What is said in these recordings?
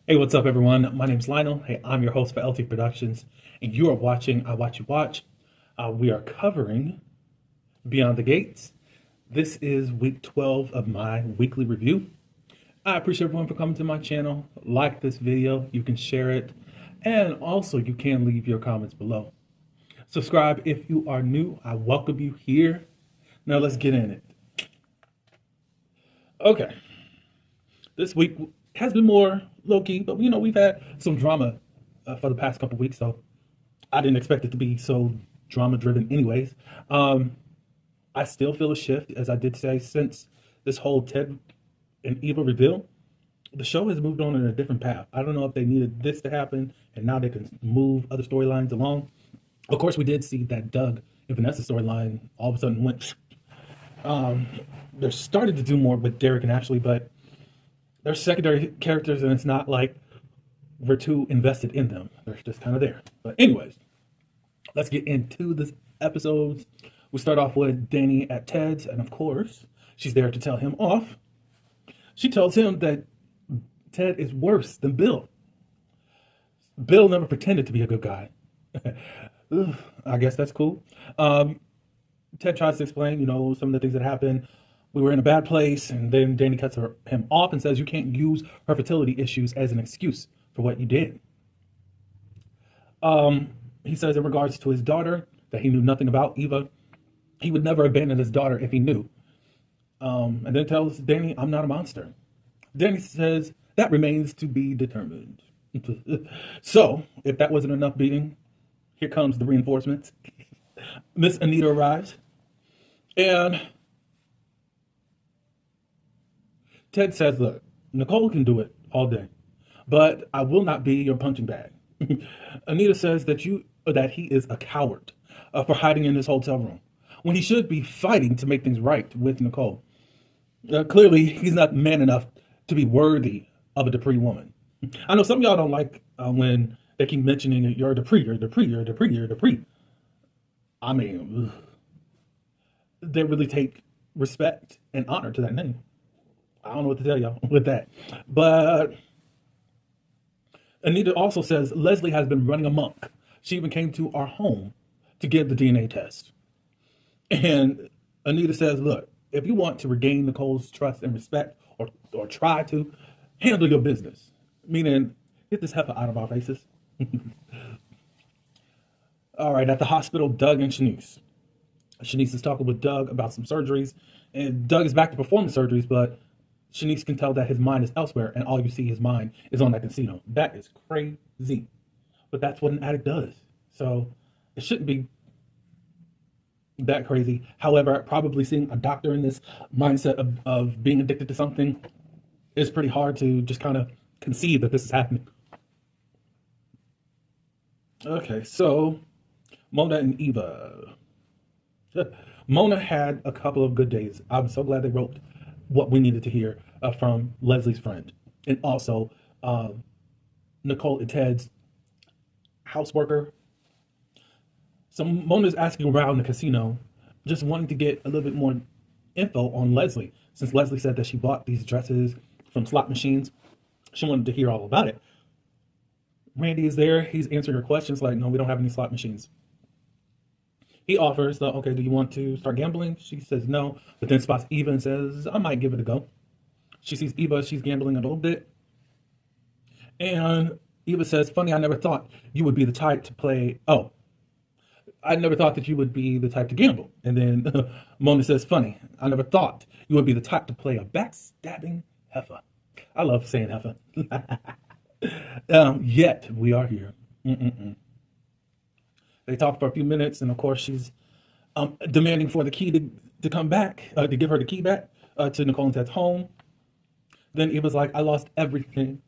Hey, what's up, everyone? My name's Lionel. Hey, I'm your host for LT Productions, and you are watching I Watch You Watch. We are covering Beyond the Gates. This is week 12 of my weekly review. I appreciate everyone for coming to my channel. Like this video, you can share it, and also you can leave your comments below. Subscribe if you are new. I welcome you here. Now let's get in it. Okay, this week has been more low key, but we've had some drama for the past couple weeks, so I didn't expect it to be so drama driven, anyways. I still feel a shift, as I did say, since this whole Ted and Eva reveal. The show has moved on in a different path. I don't know if they needed this to happen, and now they can move other storylines along. Of course, we did see that Doug and Vanessa storyline all of a sudden went. Um, they're starting to do more with Derek and Ashley, but they're secondary characters, and it's not like we're too invested in them. They're just kind of there. But anyways, let's get into this episode. We start off with Danny at Ted's, and of course, she's there to tell him off. She tells him that Ted is worse than Bill. Bill never pretended to be a good guy. I guess that's cool. Ted tries to explain, some of the things that happened. We were in a bad place, and then Danny cuts him off and says you can't use her fertility issues as an excuse for what you did. He says in regards to his daughter that he knew nothing about Eva. He would never abandon his daughter if he knew. And then tells Danny, I'm not a monster. Danny says that remains to be determined. So, if that wasn't enough beating, here comes the reinforcements. Miss Anita arrives, and Ted says, look, Nicole can do it all day, but I will not be your punching bag. Anita says that he is a coward for hiding in his hotel room when he should be fighting to make things right with Nicole. Clearly, he's not man enough to be worthy of a Dupree woman. I know some of y'all don't like when they keep mentioning you're a Dupree, you're a Dupree, you're a Dupree, you're a Dupree. I mean, they really take respect and honor to that name. I don't know what to tell y'all with that. But Anita also says Leslie has been running amok. She even came to our home to give the DNA test. And Anita says, look, if you want to regain Nicole's trust and respect, or try to, handle your business. Meaning, get this heifer out of our faces. All right, at the hospital, Doug and Shanice. Shanice is talking with Doug about some surgeries, and Doug is back to performing surgeries, but Shanice can tell that his mind is elsewhere, and all you see his mind is on that casino. That is crazy. But that's what an addict does. So it shouldn't be that crazy. However, probably seeing a doctor in this mindset of being addicted to something is pretty hard to just kind of conceive that this is happening. Okay, so Mona and Eva. Mona had a couple of good days. I'm so glad they wrote what we needed to hear from Leslie's friend. And also Nicole and Ted's houseworker. So Mona's asking around the casino, just wanting to get a little bit more info on Leslie. Since Leslie said that she bought these dresses from slot machines, she wanted to hear all about it. Randy is there. He's answering her questions like, no, we don't have any slot machines. He offers, okay, do you want to start gambling? She says no, but then spots Eva and says, I might give it a go. She sees Eva, she's gambling a little bit. And Eva says, funny, I never thought you would be the type to play. Oh, I never thought that you would be the type to gamble. And then Mona says, funny, I never thought you would be the type to play a backstabbing heifer. I love saying heifer. Yet we are here. They talk for a few minutes, and of course she's demanding for the key to come back, to give her the key back to Nicole and Ted's home. Then Eva's like, I lost everything.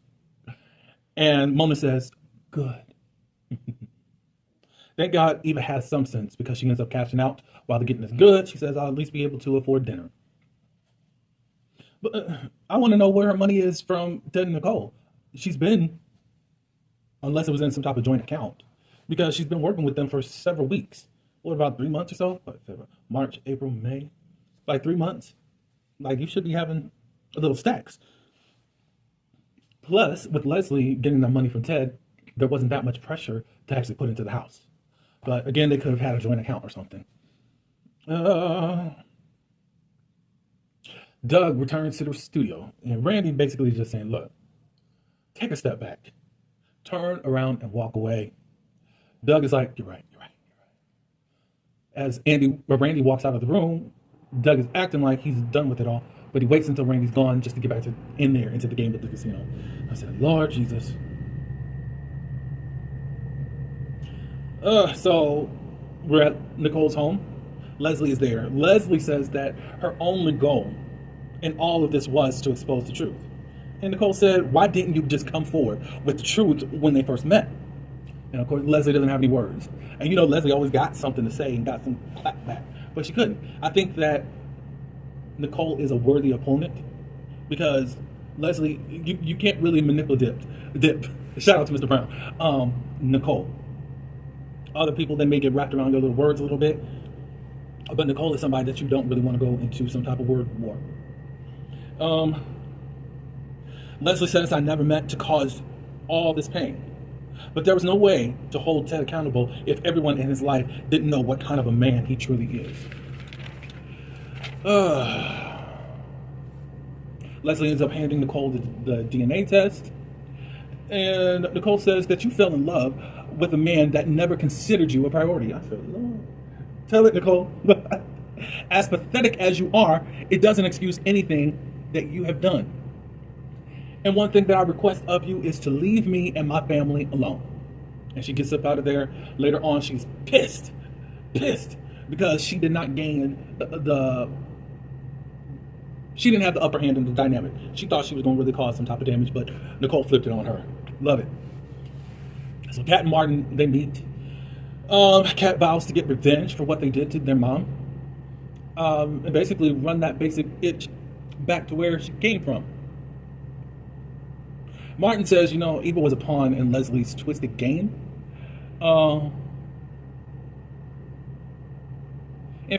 And Mona says, good. Thank God Eva has some sense, because she ends up cashing out while the getting is good. She says, I'll at least be able to afford dinner. But I want to know where her money is from Ted and Nicole. She's been, unless it was in some type of joint account, because she's been working with them for several weeks. What, about 3 months or so? March, April, May. Like 3 months. Like, you should be having a little stacks. Plus, with Leslie getting the money from Ted, there wasn't that much pressure to actually put into the house. But again, they could have had a joint account or something. Uh, Doug returns to the studio, and Randy basically just saying, look, take a step back, turn around and walk away. Doug is like, you're right, you're right, you're right. As Randy walks out of the room, Doug is acting like he's done with it all, but he waits until Randy's gone just to get back into the game at the casino. I said, Lord Jesus. So we're at Nicole's home. Leslie is there. Leslie says that her only goal in all of this was to expose the truth. And Nicole said, why didn't you just come forward with the truth when they first met? And of course, Leslie doesn't have any words. And you know, Leslie always got something to say and got some clap back, but she couldn't. I think that Nicole is a worthy opponent because Leslie, you can't really manipulate dip. Shout out to Mr. Brown. Nicole. Other people, they may get wrapped around your little words a little bit, but Nicole is somebody that you don't really want to go into some type of word war. Leslie says, I never meant to cause all this pain. But there was no way to hold Ted accountable if everyone in his life didn't know what kind of a man he truly is. Leslie ends up handing Nicole the DNA test. And Nicole says that you fell in love with a man that never considered you a priority. I said, Lord, tell it, Nicole. As pathetic as you are, it doesn't excuse anything that you have done. And one thing that I request of you is to leave me and my family alone. And she gets up out of there. Later on, she's pissed because she did not gain she didn't have the upper hand in the dynamic. She thought she was going to really cause some type of damage, but Nicole flipped it on her. Love it. So Kat and Martin, they meet. Kat vows to get revenge for what they did to their mom. And basically run that basic itch back to where she came from. Martin says, you know, Eva was a pawn in Leslie's twisted game. And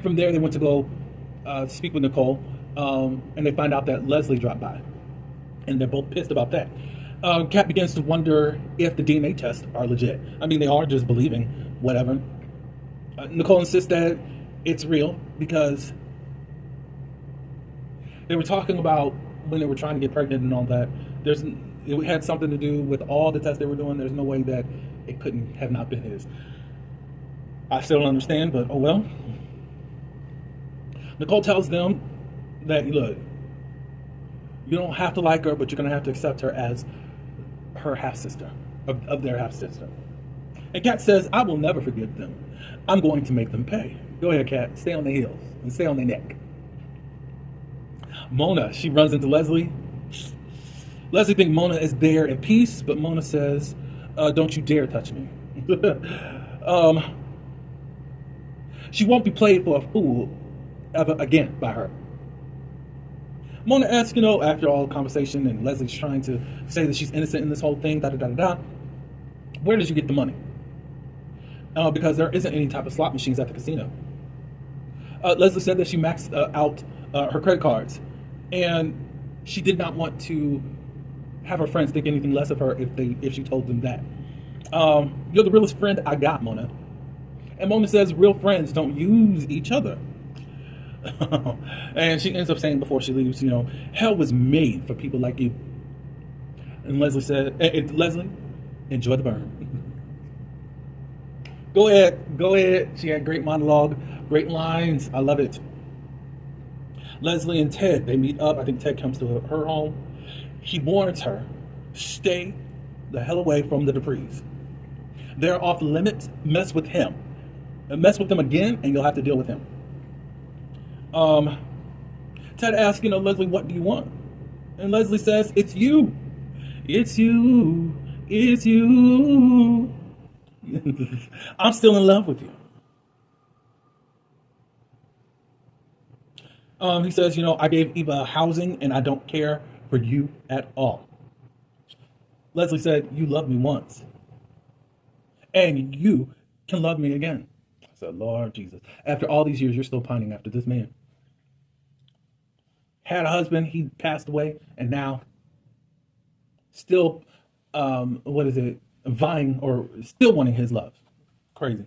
from there, they went to go speak with Nicole. And they find out that Leslie dropped by. And they're both pissed about that. Kat begins to wonder if the DNA tests are legit. I mean, they are just believing whatever. Nicole insists that it's real because they were talking about when they were trying to get pregnant and all that. It had something to do with all the tests they were doing. There's no way that it couldn't have not been his. I still don't understand, but oh well. Nicole tells them that, look, you don't have to like her, but you're going to have to accept her as her half-sister, of their half-sister. And Kat says, I will never forgive them. I'm going to make them pay. Go ahead, Kat. Stay on their heels and stay on their neck. Mona, she runs into Leslie. Leslie thinks Mona is there in peace, but Mona says, don't you dare touch me. She won't be played for a fool ever again by her. Mona asks, you know, after all the conversation and Leslie's trying to say that she's innocent in this whole thing, where did you get the money? Because there isn't any type of slot machines at the casino. Leslie said that she maxed out her credit cards, and she did not want to have her friends think anything less of her if she told them that. You're the realest friend I got, Mona. And Mona says real friends don't use each other. And she ends up saying before she leaves, you know, hell was made for people like you. And Leslie said, Leslie, enjoy the burn. Go ahead. She had great monologue, great lines. I love it. Leslie and Ted, they meet up. I think Ted comes to her home. He warns her, stay the hell away from the Duprees. They're off limits. Mess with him. And mess with them again, and you'll have to deal with him. Ted asks, you know, Leslie, what do you want? And Leslie says, it's you. It's you. It's you. I'm still in love with you. He says, you know, I gave Eva housing and I don't care for you at all. Leslie said, you loved me once. And you can love me again. I said, Lord Jesus, after all these years, you're still pining after this man. Had a husband, he passed away, and now still, what is it, vying or still wanting his love. Crazy.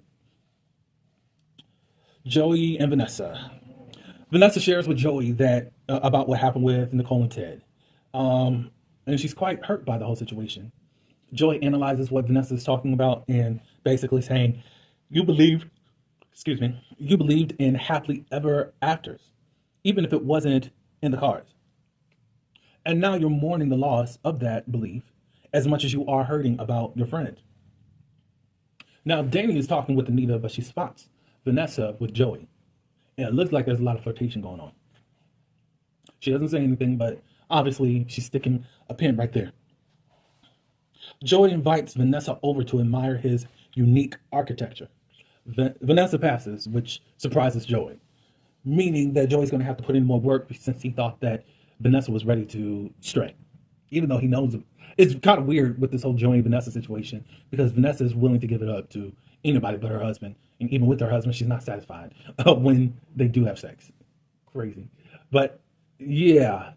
Joey and Vanessa. Vanessa shares with Joey that about what happened with Nicole and Ted, and she's quite hurt by the whole situation. Joey analyzes what Vanessa is talking about and basically saying, "You believed, excuse me, you believed in happily ever afters, even if it wasn't in the cards, and now you're mourning the loss of that belief as much as you are hurting about your friend." Now, Danny is talking with Anita, but she spots Vanessa with Joey. And it looks like there's a lot of flirtation going on. She doesn't say anything, but obviously she's sticking a pin right there. Joey invites Vanessa over to admire his unique architecture. Vanessa passes, which surprises Joey, meaning that Joey's going to have to put in more work since he thought that Vanessa was ready to stray. Even though he knows it's kind of weird with this whole Joey and Vanessa situation because Vanessa is willing to give it up to anybody but her husband. And even with her husband, she's not satisfied when they do have sex. Crazy. But yeah,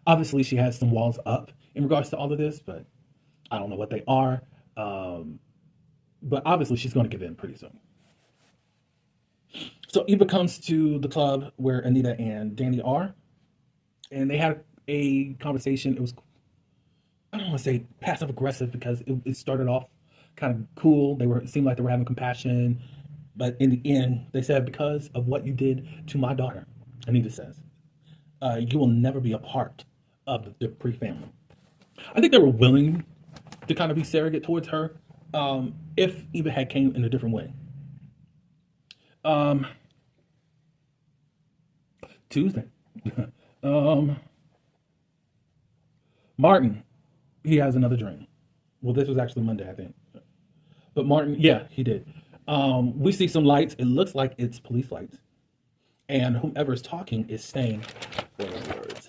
obviously she has some walls up in regards to all of this, but I don't know what they are. But obviously she's going to give in pretty soon. So Eva comes to the club where Anita and Danny are, and they had a conversation. It was, I don't want to say passive aggressive because it started off kind of cool. It seemed like they were having compassion, but in the end, they said, "Because of what you did to my daughter," Anita says, "you will never be a part of the Dupree family." I think they were willing to kind of be surrogate towards her if Eva had came in a different way. Um, Tuesday. Martin, he has another dream. Well, this was actually Monday, I think. But Martin, yeah, he did. We see some lights. It looks like it's police lights. And whomever is talking is saying, what are the words?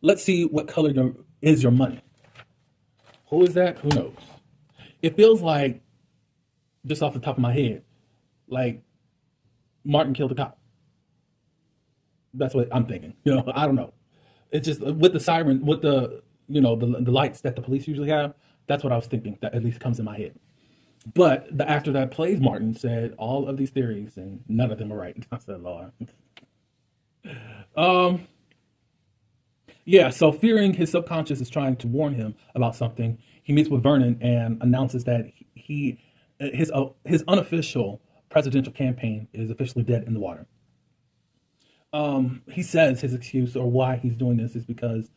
"Let's see what color is your money." Who is that? Who knows? It feels like, just off the top of my head, like Martin killed a cop. That's what I'm thinking. I don't know. It's just with the siren, with the lights that the police usually have. That's what I was thinking. That at least comes in my head. But the actor that plays Martin said all of these theories and none of them are right. I said, Lord. Yeah, so fearing his subconscious is trying to warn him about something, he meets with Vernon and announces that his unofficial presidential campaign is officially dead in the water. He says his excuse or why he's doing this is because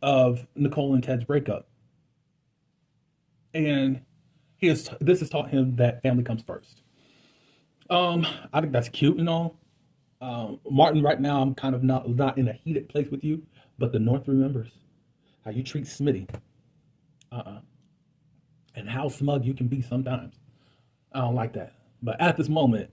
of Nicole and Ted's breakup. And this has taught him that family comes first. I think that's cute and all. Martin, right now, I'm kind of not in a heated place with you, but the North remembers how you treat Smitty, and how smug you can be sometimes. I don't like that. But at this moment,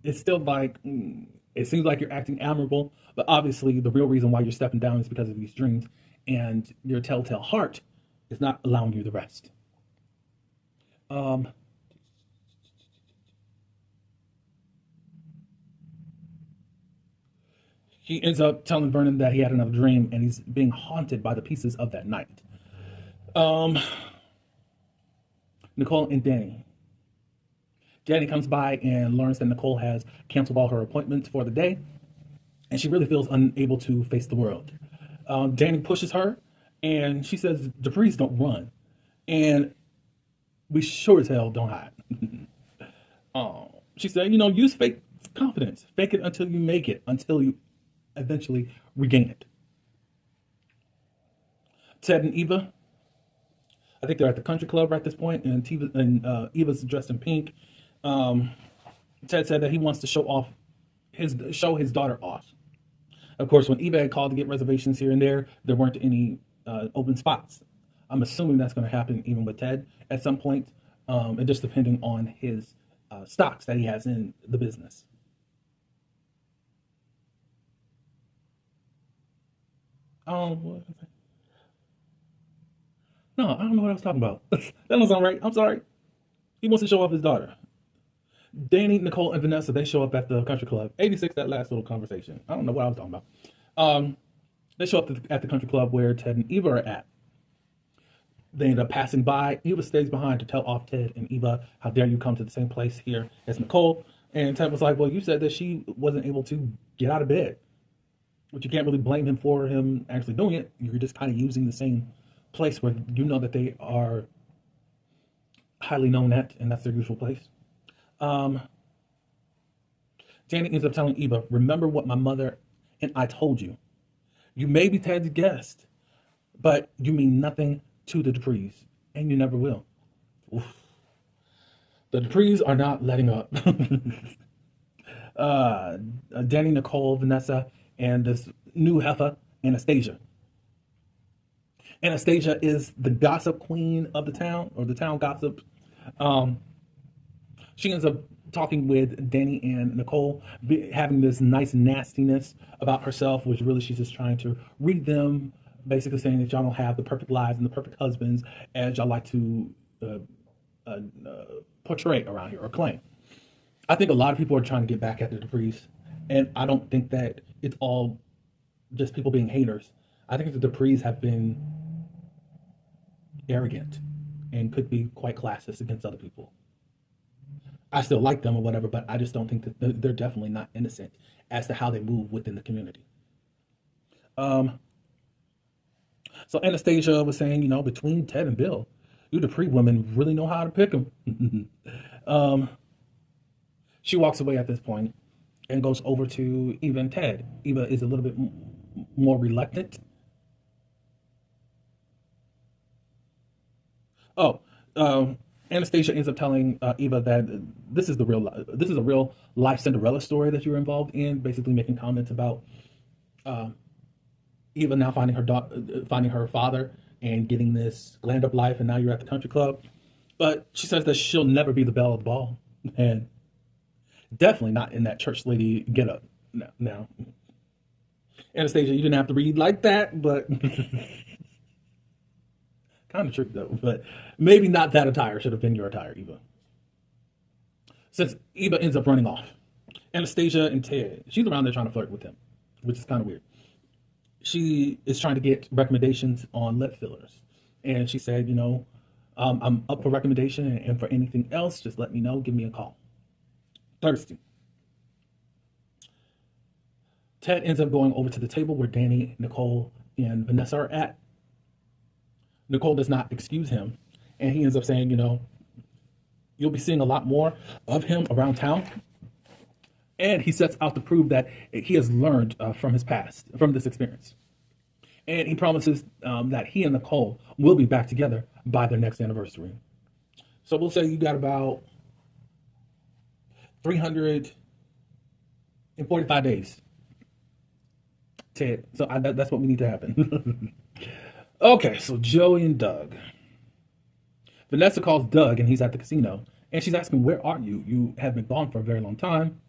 it's still like, it seems like you're acting admirable, but obviously the real reason why you're stepping down is because of these dreams, and your telltale heart is not allowing you the rest. Um, he ends up telling Vernon that he had another dream and he's being haunted by the pieces of that night. Um, Nicole and Danny. Danny comes by and learns that Nicole has canceled all her appointments for the day, and she really feels unable to face the world. Danny pushes her, and she says, "Dupree's don't run, and we sure as hell don't hide." She said, use fake confidence. Fake it until you make it, until you eventually regain it. Ted and Eva, I think they're at the country club right at this point, and Eva's dressed in pink. Ted said that he wants to show his daughter off. Of course, when Eva had called to get reservations here and there weren't any open spots. I'm assuming that's going to happen even with Ted at some point, and just depending on his stocks that he has in the business. Um, no, I don't know what I was talking about. That don't sound right. I'm sorry. He wants to show off his daughter. Danny, Nicole, and Vanessa, they show up at the country club. 86, that last little conversation. I don't know what I was talking about. They show up at the country club where Ted and Eva are at. They end up passing by. Eva stays behind to tell off Ted and Eva, how dare you come to the same place here as Nicole. And Ted was like, well, you said that she wasn't able to get out of bed. But you can't really blame him for him actually doing it. You're just kind of using the same place where you know that they are highly known at, and that's their usual place. Um, Danny ends up telling Eva, remember what my mother and I told you. You may be Ted's guest, but you mean nothing to the Duprees, and you never will. Oof. The Duprees are not letting up. Danny, Nicole, Vanessa, and this new heifer, Anastasia. Anastasia is the gossip queen of the town, or the town gossip. She ends up talking with Danny and Nicole, having this nice nastiness about herself, which really she's just trying to read them, basically saying that y'all don't have the perfect lives and the perfect husbands as y'all like to uh, portray around here or claim. I think a lot of people are trying to get back at the Duprees, and I don't think that it's all just people being haters. I think the Duprees have been arrogant and could be quite classist against other people. I still like them or whatever, but I just don't think that they're definitely not innocent as to how they move within the community. Um, so Anastasia was saying, you know, between Ted and Bill, you Dupree women really know how to pick them. She walks away at this point and goes over to Eva and Ted. Eva is a little bit more reluctant. Oh, Anastasia ends up telling Eva that this is a real life Cinderella story that you were involved in, basically making comments about uh, Eva now finding her father and getting this glammed up life, and now you're at the country club. But she says that she'll never be the belle of the ball, and definitely not in that church lady getup. No, now, Anastasia, you didn't have to read like that, but kind of tricky though. But maybe not that attire should have been your attire, Eva. Since Eva ends up running off, Anastasia and Ted, she's around there trying to flirt with him, which is kind of weird. She is trying to get recommendations on lip fillers, and she said, you know, I'm up for recommendation, and for anything else, just let me know. Give me a call. Thirsty. Ted ends up going over to the table where Danny, Nicole, and Vanessa are at. Nicole does not excuse him, and he ends up saying, you know, you'll be seeing a lot more of him around town. And he sets out to prove that he has learned from his past, from this experience. And he promises that he and Nicole will be back together by their next anniversary. So we'll say you got about 345 days, Ted. So that's what we need to happen. Okay, so Joey and Doug. Vanessa calls Doug, and he's at the casino. And she's asking, where are you? You have been gone for a very long time.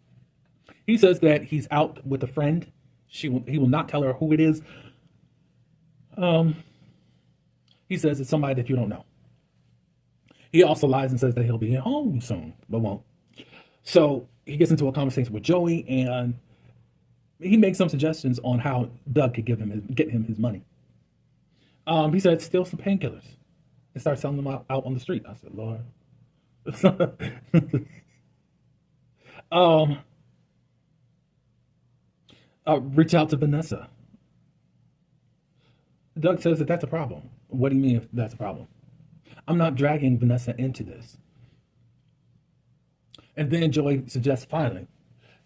He says that he's out with a friend. He will not tell her who it is. He says it's somebody that you don't know. He also lies and says that he'll be home soon, but won't. So he gets into a conversation with Joey, and he makes some suggestions on how Doug could get him his money. He said, steal some painkillers and start selling them out on the street. I said, Lord. Reach out to Vanessa. Doug says that that's a problem. What do you mean if that's a problem? I'm not dragging Vanessa into this. And then Joey suggests finally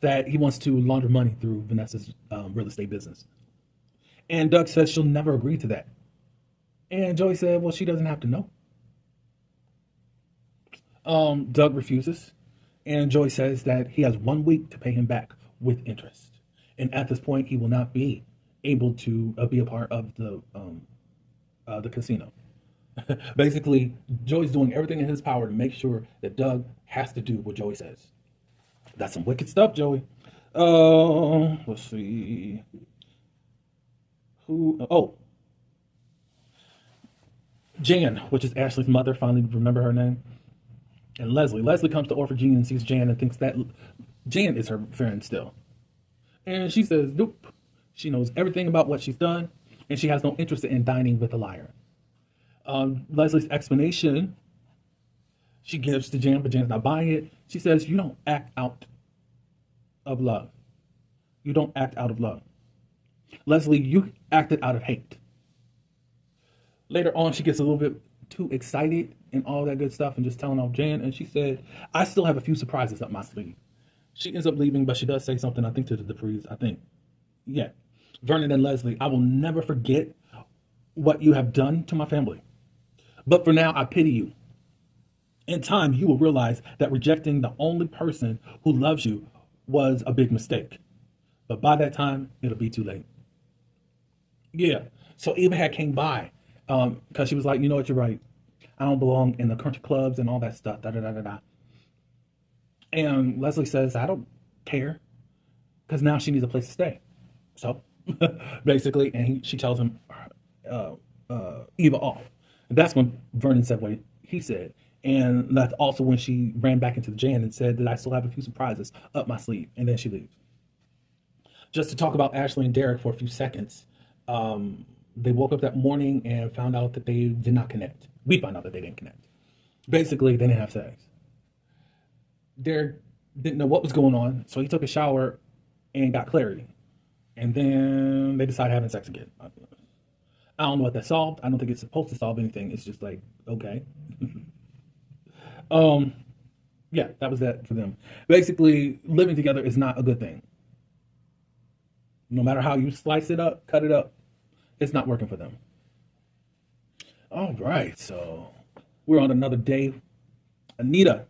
that he wants to launder money through Vanessa's real estate business. And Doug says she'll never agree to that. And Joey said, well, she doesn't have to know. Doug refuses. And Joey says that he has 1 week to pay him back with interest. And at this point, he will not be able to be a part of the casino. Basically, Joey's doing everything in his power to make sure that Doug has to do what Joey says. That's some wicked stuff, Joey. Let's see. Jan, which is Ashley's mother, finally remember her name. And Leslie. Leslie comes to offer Jan and sees Jan and thinks that Jan is her friend still. And she says, nope, She knows everything about what she's done, and she has no interest in dining with a liar. Leslie's explanation she gives to Jan, but Jan's not buying it. She says, "You don't act out of love. You don't act out of love. Leslie, you acted out of hate." Later on, she gets a little bit too excited and all that good stuff and just telling off Jan. And she said, "I still have a few surprises up my sleeve." She ends up leaving, but she does say something, I think, to the Duprees. I think. Yeah. Vernon and Leslie, I will never forget what you have done to my family. But for now, I pity you. In time, you will realize that rejecting the only person who loves you was a big mistake. But by that time, it'll be too late. Yeah. So Eva had came by because she was like, you know what, you're right. I don't belong in the country clubs and all that stuff. Da da da da da. And Leslie says, I don't care because now she needs a place to stay. So basically, and she tells him Eva off. And that's when Vernon said what he said. And that's also when she ran back into the Jan and said that I still have a few surprises up my sleeve. And then she leaves. Just to talk about Ashley and Derek for a few seconds. They woke up that morning and found out that they did not connect. We found out that they didn't connect. Basically, they didn't have sex. Derek didn't know what was going on, so he took a shower and got clarity. And then they decided having sex again. I don't know what that solved. I don't think it's supposed to solve anything. It's just like, okay. Yeah, that was that for them. Basically, living together is not a good thing. No matter how you slice it up, cut it up, it's not working for them. All right, so we're on another day. Anita,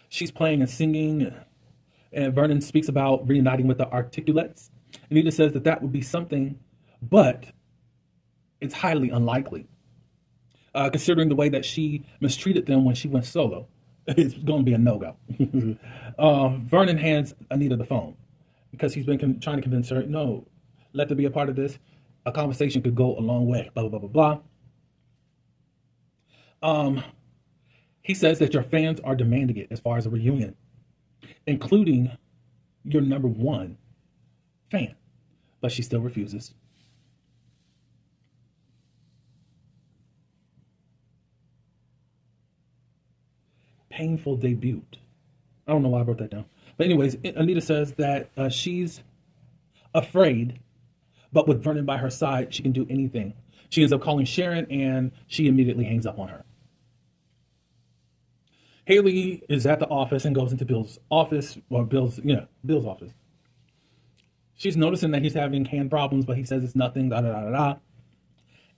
she's playing and singing, and Vernon speaks about reuniting with the Articulates. Anita says that that would be something, but it's highly unlikely, considering the way that she mistreated them when she went solo. It's going to be a no-go. Vernon hands Anita the phone because he's been trying to convince her, no, let there be a part of this. A conversation could go a long way, blah, blah, blah, blah, blah. He says that your fans are demanding it as far as a reunion, including your number one fan, but she still refuses. Painful debut. I don't know why I wrote that down. But anyways, Anita says that she's afraid, but with Vernon by her side, she can do anything. She ends up calling Sharon, and she immediately hangs up on her. Haley is at the office and goes into Bill's office, or Bill's office. She's noticing that he's having hand problems, but he says it's nothing, da da da da da.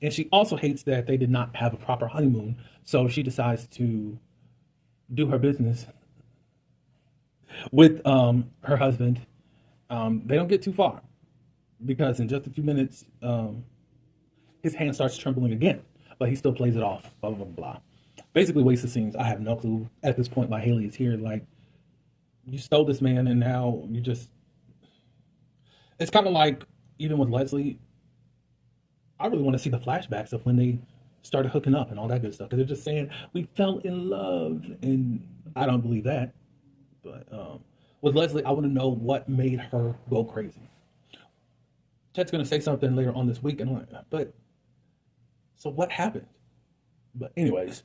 And she also hates that they did not have a proper honeymoon, so she decides to do her business with her husband. They don't get too far because in just a few minutes, his hand starts trembling again, but he still plays it off. Blah blah blah blah. Basically, waste of scenes. I have no clue at this point why Haley is here. Like, you stole this man, and now you just. It's kind of like even with Leslie. I really want to see the flashbacks of when they started hooking up and all that good stuff. Because they're just saying we fell in love, and I don't believe that. But with Leslie, I want to know what made her go crazy. Ted's going to say something later on this week, and I'm like, but so what happened? But anyways,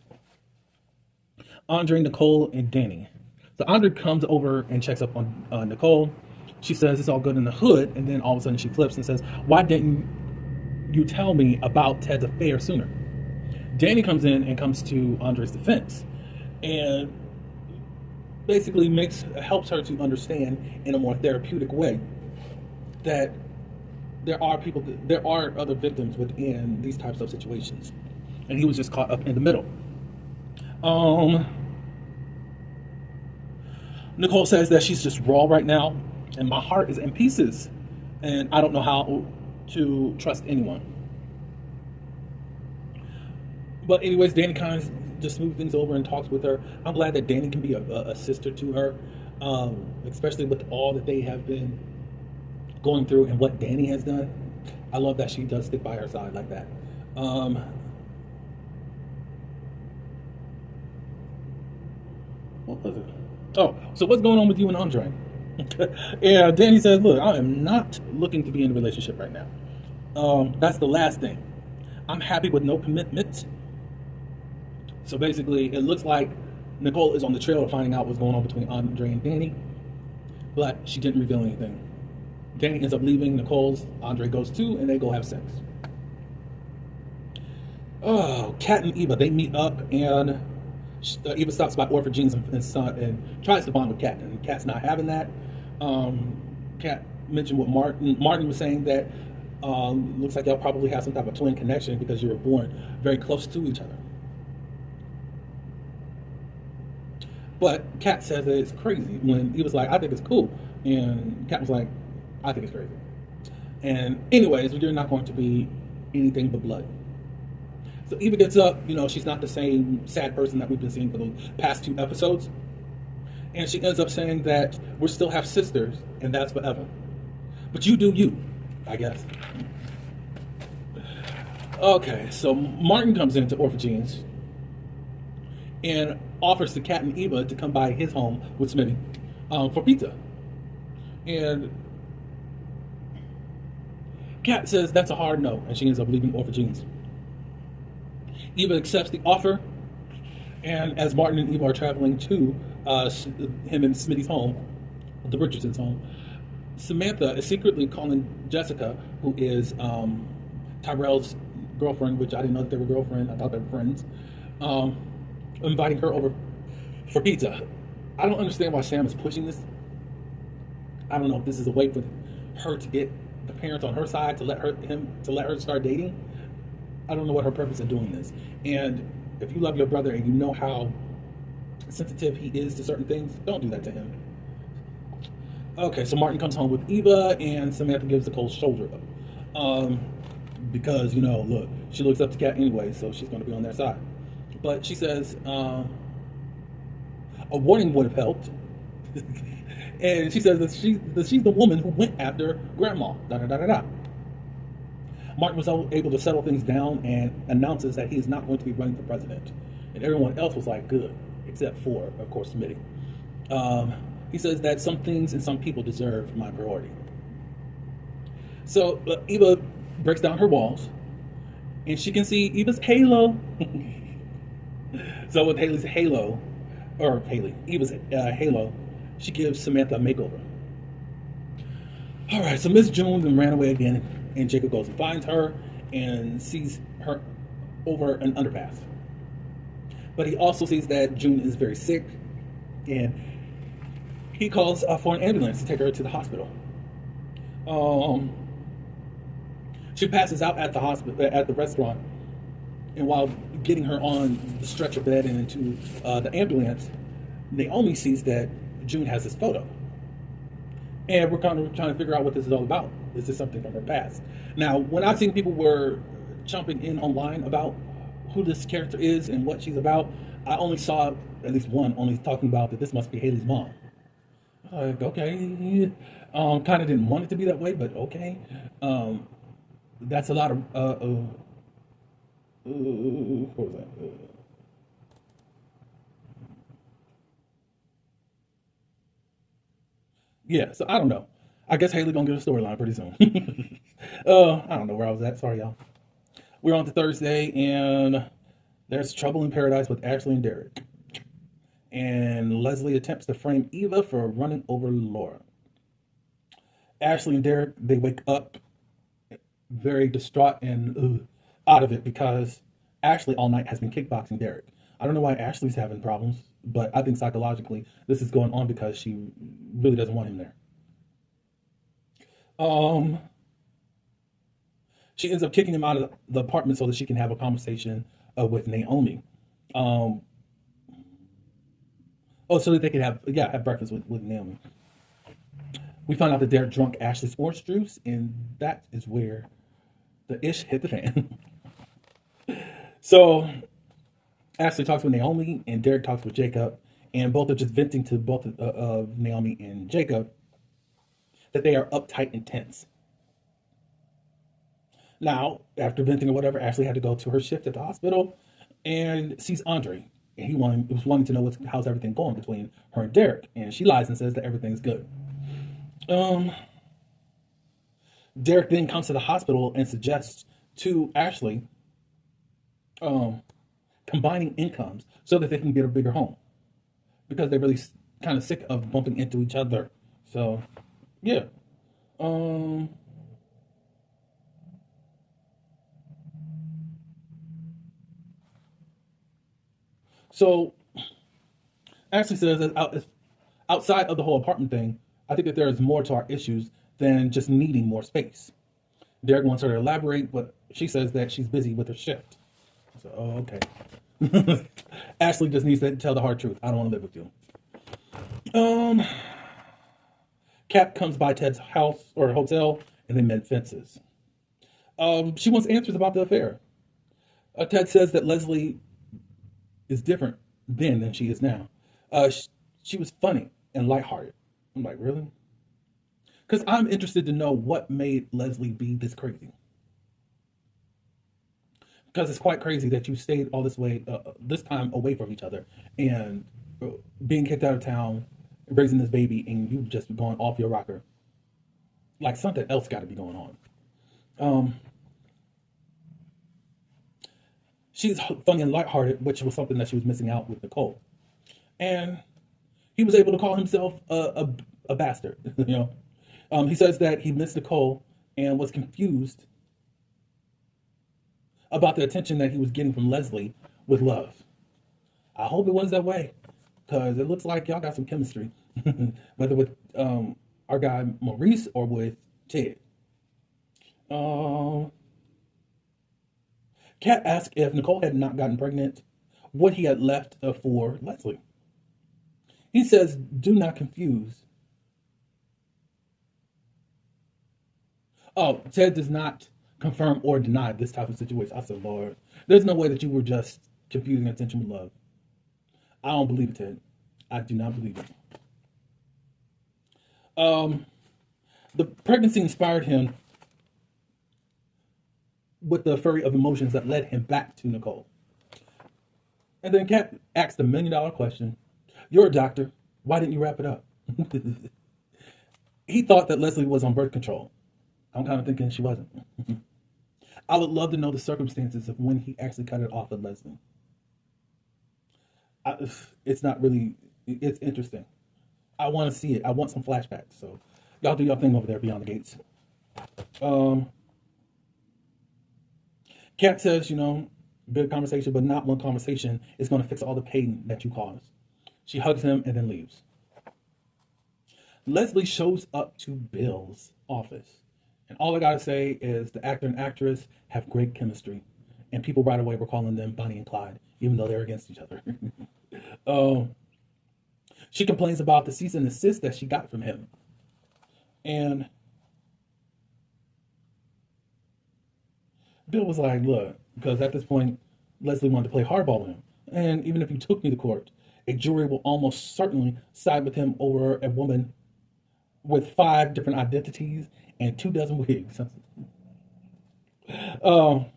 Andre, Nicole, and Danny. So Andre comes over and checks up on Nicole. She says it's all good in the hood, and then all of a sudden she flips and says, "Why didn't you tell me about Ted's affair sooner?" Danny comes in and comes to Andre's defense, and basically helps her to understand in a more therapeutic way that there are other victims within these types of situations, and he was just caught up in the middle. Nicole says that she's just raw right now, and my heart is in pieces, and I don't know how to trust anyone. But anyways, Danny kind of just smooths things over and talks with her. I'm glad that Danny can be a sister to her, especially with all that they have been going through and what Danny has done. I love that she does stick by her side like that. What was it? Oh, so what's going on with you and Andre? And Danny says, "Look, I am not looking to be in a relationship right now. That's the last thing. I'm happy with no commitment." So basically, it looks like Nicole is on the trail of finding out what's going on between Andre and Danny, but she didn't reveal anything. Danny ends up leaving Nicole's. Andre goes too, and they go have sex. Oh, Kat and Eva, they meet up, and Eva stops by Orphan Jeans and tries to bond with Kat, and Kat's not having that. Kat mentioned what Martin was saying, that looks like y'all probably have some type of twin connection because you were born very close to each other. But Kat says that it's crazy when he was like, "I think it's cool," and Kat was like, "I think it's crazy." And anyways, you're not going to be anything but blood. So Eva gets up. She's not the same sad person that we've been seeing for the past few episodes, and she ends up saying that we still have sisters, and that's forever. But you do you, I guess. Okay, so Martin comes into Orphan Jeans and offers to Kat and Eva to come by his home with Smitty for pizza. And Kat says that's a hard no, and she ends up leaving Orphan Jeans. Eva accepts the offer, and as Martin and Eva are traveling to him and Smitty's home, the Richardsons' home, Samantha is secretly calling Jessica, who is Tyrell's girlfriend, which I didn't know that they were girlfriends. I thought they were friends. Inviting her over for pizza. I don't understand why Sam is pushing this. I don't know if this is a way for her to get the parents on her side to let her start dating. I don't know what her purpose of doing this. And if you love your brother and you know how sensitive he is to certain things, don't do that to him. Okay, so Martin comes home with Eva, and Samantha gives the cold shoulder up. Because, look, she looks up to Kat anyway, so she's going to be on their side. But she says, a warning would have helped. And she says that she's the woman who went after Grandma. Da-da-da-da-da. Martin was able to settle things down and announces that he is not going to be running for president. And everyone else was like, good, except for, of course, Smitty. He says that some things and some people deserve my priority. So Eva breaks down her walls, and she can see Eva's halo. So with Eva's halo, she gives Samantha a makeover. All right, so Miss June then ran away again, and Jacob goes and finds her and sees her over an underpass. But he also sees that June is very sick, and he calls for an ambulance to take her to the hospital. She passes out at the hospital, at the restaurant, and while getting her on the stretcher bed and into the ambulance, Naomi sees that June has this photo. And we're kind of trying to figure out what this is all about. Is this something from her past? Now, when I've seen people were jumping in online about who this character is and what she's about, I only saw at least one only talking about that this must be Haley's mom. Like, okay. Kind of didn't want it to be that way, but okay. That's a lot of what was that? Yeah, so I don't know. I guess Haley gonna get a storyline pretty soon. I don't know where I was at. Sorry, y'all. We're on to Thursday, and there's trouble in paradise with Ashley and Derek. And Leslie attempts to frame Eva for running over Laura. Ashley and Derek, they wake up very distraught and out of it because Ashley all night has been kickboxing Derek. I don't know why Ashley's having problems, but I think psychologically this is going on because she really doesn't want him there. Um, she ends up kicking him out of the apartment so that she can have a conversation with Naomi. Um, so that they could have breakfast with Naomi. We find out that Derek drunk Ashley's orange juice, and that is where the ish hit the fan. So Ashley talks with Naomi, and Derek talks with Jacob, and both are just venting to both of Naomi and Jacob that they are uptight and tense. Now, after venting or whatever, Ashley had to go to her shift at the hospital and sees Andre, and was wanting to know how's everything going between her and Derek, and she lies and says that everything's good. Um, Derek then comes to the hospital and suggests to Ashley um, combining incomes so that they can get a bigger home because they're really kind of sick of bumping into each other. So, yeah. Um, so Ashley says that outside of the whole apartment thing, I think that there is more to our issues than just needing more space. Derek wants her to elaborate, but she says that she's busy with her shift. So, oh, okay. Ashley just needs to tell the hard truth. I don't want to live with you. Um, Cap comes by Ted's house or hotel, and they mend fences. She wants answers about the affair. Ted says that Leslie is different then than she is now. She was funny and lighthearted. I'm like, really? Because I'm interested to know what made Leslie be this crazy. Because it's quite crazy that you stayed all this time away from each other, and being kicked out of town, raising this baby, and you've just gone off your rocker. Like something else got to be going on. Um, she's funny and lighthearted, which was something that she was missing out with Nicole. And he was able to call himself a bastard. He says that he missed Nicole and was confused about the attention that he was getting from Leslie with love. I hope it was that way because it looks like y'all got some chemistry, whether with our guy Maurice or with Ted. Um, Kat asked if Nicole had not gotten pregnant, what he had left for Leslie. He says, "Do not confuse." Oh, Ted does not confirm or deny this type of situation. I said, Lord, there's no way that you were just confusing attention with love. I don't believe it, Ted. I do not believe it. Um, the pregnancy inspired him with the flurry of emotions that led him back to Nicole. And then Kat asked the $1 million question. You're a doctor. Why didn't you wrap it up? He thought that Leslie was on birth control. I'm kind of thinking she wasn't. I would love to know the circumstances of when he actually cut it off of Leslie. It's not really, it's interesting. I want to see it. I want some flashbacks. So y'all do your thing over there beyond the gates. Um, Kat says, good conversation, but not one conversation is going to fix all the pain that you caused. She hugs him and then leaves. Leslie shows up to Bill's office. And all I gotta say is the actor and actress have great chemistry. And people right away were calling them Bonnie and Clyde, even though they're against each other. um, she complains about the cease and desist that she got from him. And Bill was like, look, because at this point, Leslie wanted to play hardball with him. And even if you took me to court, a jury will almost certainly side with him over a woman with 5 different identities and 24 wigs. um,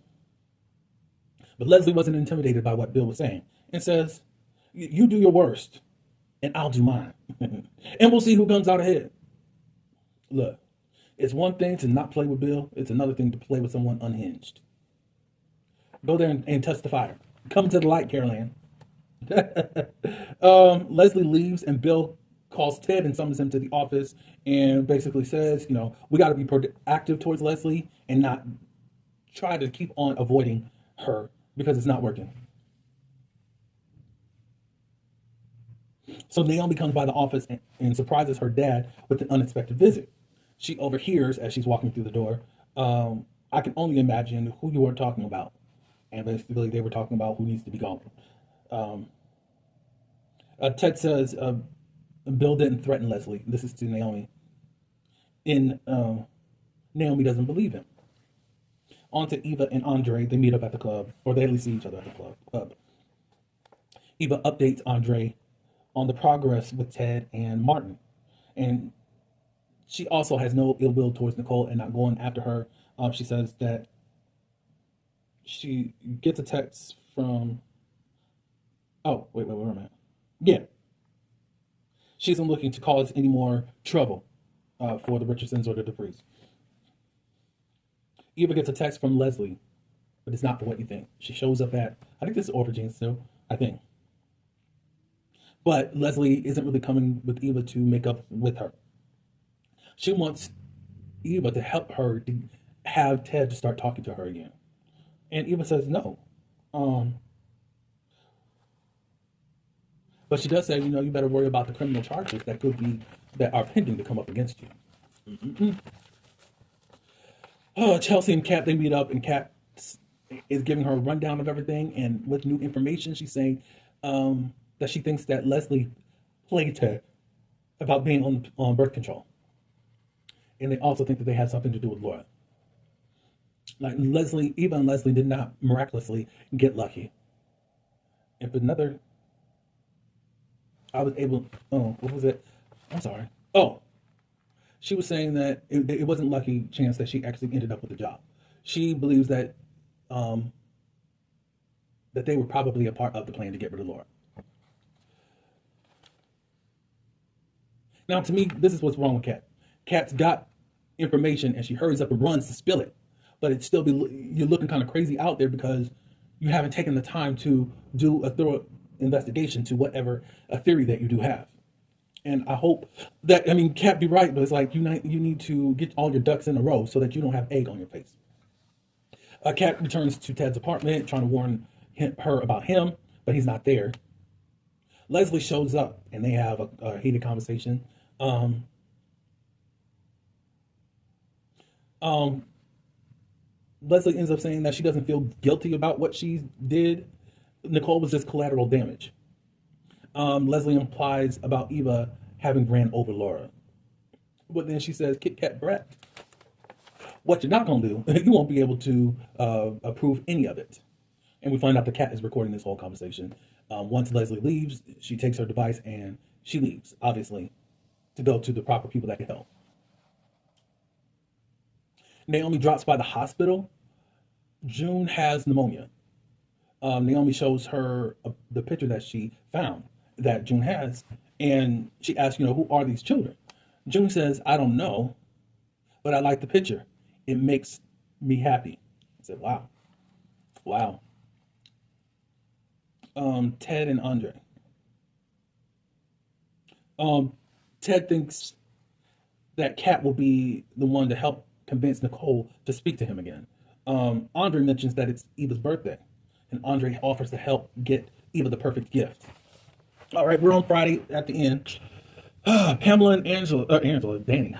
but Leslie wasn't intimidated by what Bill was saying and says, you do your worst and I'll do mine. And we'll see who comes out ahead. Look, it's one thing to not play with Bill. It's another thing to play with someone unhinged. Go there and touch the fire. Come to the light, Caroline. Leslie leaves and Bill calls Ted and summons him to the office and basically says, we got to be proactive towards Leslie and not try to keep on avoiding her because it's not working. So Naomi comes by the office and surprises her dad with an unexpected visit. She overhears as she's walking through the door. I can only imagine who you are talking about. And basically they were talking about who needs to be gone. Um, Ted says Bill didn't threaten Leslie. This is to Naomi. And Naomi doesn't believe him. On to Eva and Andre. They meet up at the club, or they at least see each other at the club. Eva updates Andre on the progress with Ted and Martin. And she also has no ill will towards Nicole and not going after her. She says that she gets a text from... Oh, wait, where am I? Yeah. She isn't looking to cause any more trouble. for the Richardsons or the Duprees. Eva gets a text from Leslie, but it's not for what you think. She shows up at, I think this is Aubergine still, I think. But Leslie isn't really coming with Eva to make up with her. She wants Eva to help her to have Ted to start talking to her again. And Eva says no. Um, but she does say, you better worry about the criminal charges that are pending to come up against you. Mm-mm. Oh, Chelsea and Kat, they meet up, and Kat is giving her a rundown of everything. And with new information, she's saying that she thinks that Leslie played Ted about being on birth control. And they also think that they had something to do with Laura. Like Leslie, Eva and Leslie did not miraculously get lucky. If another, I was able, oh, what was it? I'm sorry. Oh, she was saying that it wasn't lucky chance that she actually ended up with the job. She believes that um, that they were probably a part of the plan to get rid of Laura. Now, to me, this is what's wrong with Kat. Kat's got information and she hurries up and runs to spill it, but it's still you're looking kind of crazy out there because you haven't taken the time to do a thorough investigation to whatever a theory that you do have. And I hope that, I mean, Kat be right, but it's like you need to get all your ducks in a row so that you don't have egg on your face. Kat returns to Ted's apartment, trying to warn her about him, but he's not there. Leslie shows up, and they have a heated conversation. Leslie ends up saying that she doesn't feel guilty about what she did. Nicole was just collateral damage. Leslie implies about Eva having ran over Laura. But then she says, Kit Kat brat. What you're not going to do, you won't be able to approve any of it. And we find out the cat is recording this whole conversation. Once Leslie leaves, she takes her device and she leaves, obviously, to go to the proper people that can help. Naomi drops by the hospital. June has pneumonia. Naomi shows her the picture that she found that June has, and she asks, who are these children? June says, I don't know, but I like the picture. It makes me happy. I said, wow. Wow. Ted and Andre. Ted thinks that Kat will be the one to help convince Nicole to speak to him again. Andre mentions that it's Eva's birthday, and Andre offers to help get Eva the perfect gift. All right, we're on Friday at the end. Pamela and Danny,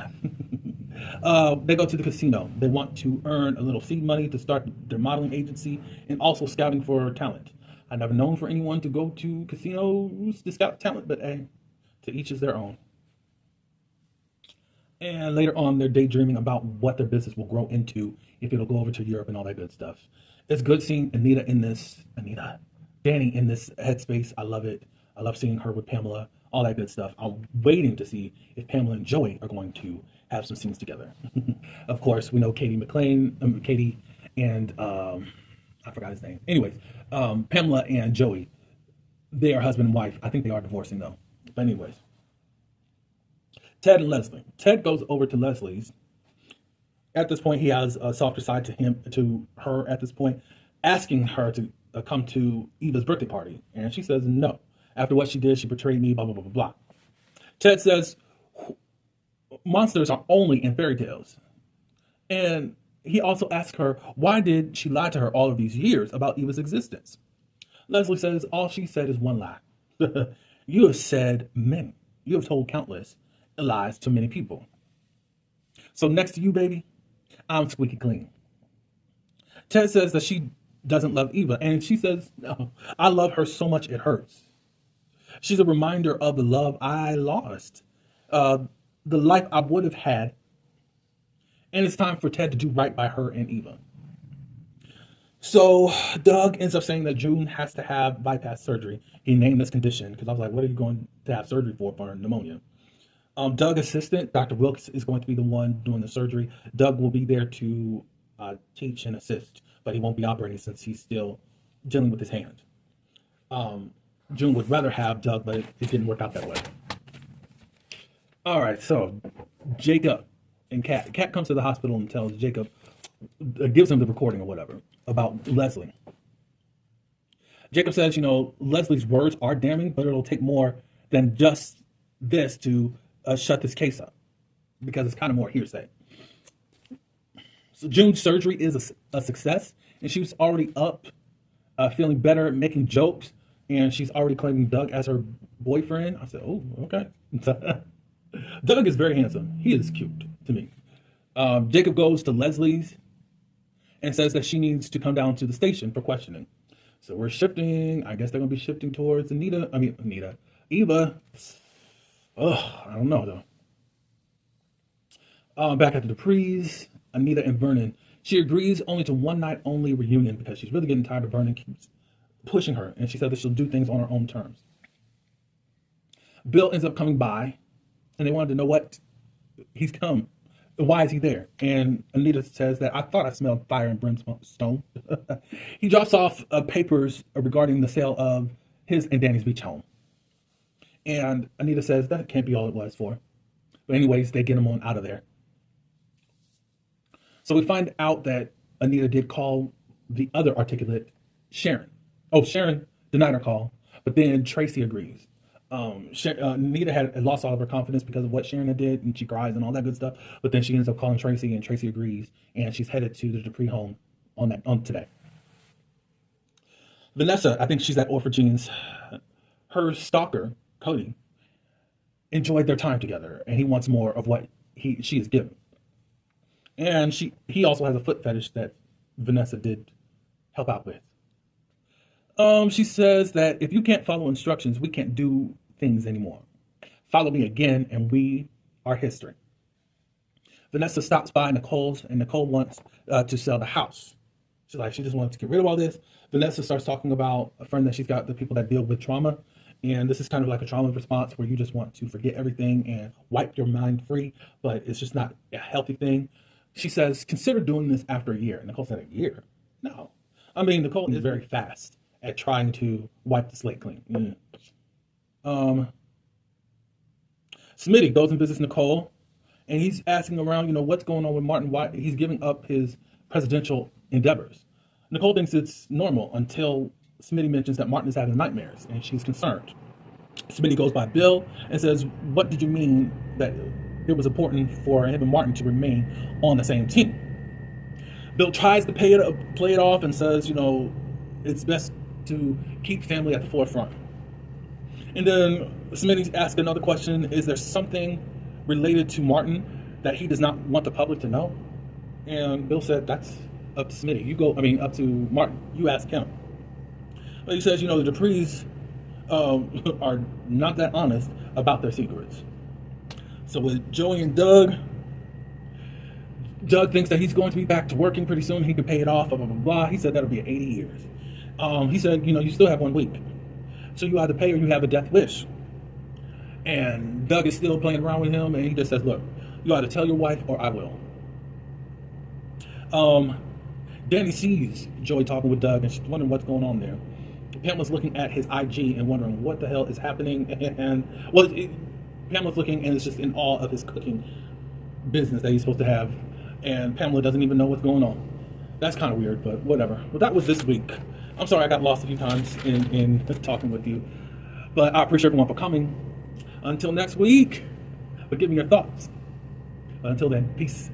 they go to the casino. They want to earn a little seed money to start their modeling agency and also scouting for talent. I've never known for anyone to go to casinos to scout talent, but hey, to each is their own. And later on, they're daydreaming about what their business will grow into if it'll go over to Europe and all that good stuff. It's good seeing Danny in this headspace. I love it. I love seeing her with Pamela, all that good stuff. I'm waiting to see if Pamela and Joey are going to have some scenes together. Of course, we know Katie and I forgot his name. Anyways, Pamela and Joey, they are husband and wife. I think they are divorcing though. But anyways, Ted and Leslie. Ted goes over to Leslie's. At this point, he has a softer side to her at this point, asking her to come to Eva's birthday party. And she says no. After what she did, she betrayed me, blah, blah, blah, blah, blah. Ted says monsters are only in fairy tales. And he also asks her, why did she lie to her all of these years about Eva's existence? Leslie says, all she said is one lie. You have said many. You have told countless lies to many people. So next to you, baby, I'm squeaky clean. Ted says that she doesn't love Eva, and she says, no, I love her so much it hurts. She's a reminder of the love I lost, the life I would have had, and it's time for Ted to do right by her and Eva. So Doug ends up saying that June has to have bypass surgery. He named this condition because I was like, what are you going to have surgery for pneumonia? Doug's assistant, Dr. Wilkes, is going to be the one doing the surgery. Doug will be there to teach and assist, but he won't be operating since he's still dealing with his hand. June would rather have Doug, but it didn't work out that way. All right, so Jacob and Kat. Kat comes to the hospital and tells Jacob, gives him the recording or whatever about Leslie. Jacob says, Leslie's words are damning, but it'll take more than just this to shut this case up because it's kind of more hearsay. So June's surgery is a success, and she was already up, feeling better, making jokes, and she's already claiming Doug as her boyfriend. I said, oh, okay. Doug is very handsome. He is cute to me. Jacob goes to Leslie's and says that she needs to come down to the station for questioning. So we're shifting. I guess they're going to be shifting towards Eva. Oh, I don't know, though. Back at the Duprees, Anita and Vernon. She agrees only to one night only reunion because she's really getting tired of Vernon keeps pushing her. And she said that she'll do things on her own terms. Bill ends up coming by, and they wanted to know what he's come. Why is he there? And Anita says that I thought I smelled fire and brimstone. He drops off papers regarding the sale of his and Danny's beach home. And Anita says that can't be all it was for. But anyways, they get him on out of there. So we find out that Anita did call the other articulate Sharon. Oh, Sharon denied her call, but then Tracy agrees. Anita had lost all of her confidence because of what Sharon had did, and she cries and all that good stuff. But then she ends up calling Tracy, and Tracy agrees, and she's headed to the Dupree home on today. Vanessa, I think she's at Orphogenius. Her stalker, Cody, enjoyed their time together, and he wants more of what she is given. And he also has a foot fetish that Vanessa did help out with. She says that if you can't follow instructions, we can't do things anymore. Follow me again, and we are history. Vanessa stops by Nicole's, and Nicole wants to sell the house. She just wants to get rid of all this. Vanessa starts talking about a friend that she's got, the people that deal with trauma. And this is kind of like a trauma response where you just want to forget everything and wipe your mind free, but it's just not a healthy thing. She says, consider doing this after a year. And Nicole said, a year? No. I mean, Nicole is very fast at trying to wipe the slate clean. Smitty goes and visits Nicole, and he's asking around, what's going on with Martin, why he's giving up his presidential endeavors. Nicole thinks it's normal until Smitty mentions that Martin is having nightmares, and she's concerned. Smitty goes by Bill and says, what did you mean that it was important for him and Martin to remain on the same team? Bill tries to play it off and says, it's best to keep family at the forefront. And then Smitty asks another question, is there something related to Martin that he does not want the public to know? And Bill said, that's up to Smitty. Up to Martin. You ask him. But he says, the Duprees are not that honest about their secrets. So with Joey and Doug thinks that he's going to be back to working pretty soon. He can pay it off, blah, blah, blah, blah. He said that'll be 80 years. He said, you still have 1 week. So you either pay or you have a death wish. And Doug is still playing around with him, and he just says, look, you either tell your wife or I will. Danny sees Joey talking with Doug, and she's wondering what's going on there. Pamela's looking at his IG and wondering what the hell is happening. Pamela's looking, and it's just in awe of his cooking business that he's supposed to have. And Pamela doesn't even know what's going on. That's kind of weird, but whatever. Well, that was this week. I'm sorry I got lost a few times in talking with you. But I appreciate everyone for coming. Until next week, but give me your thoughts. But until then, peace.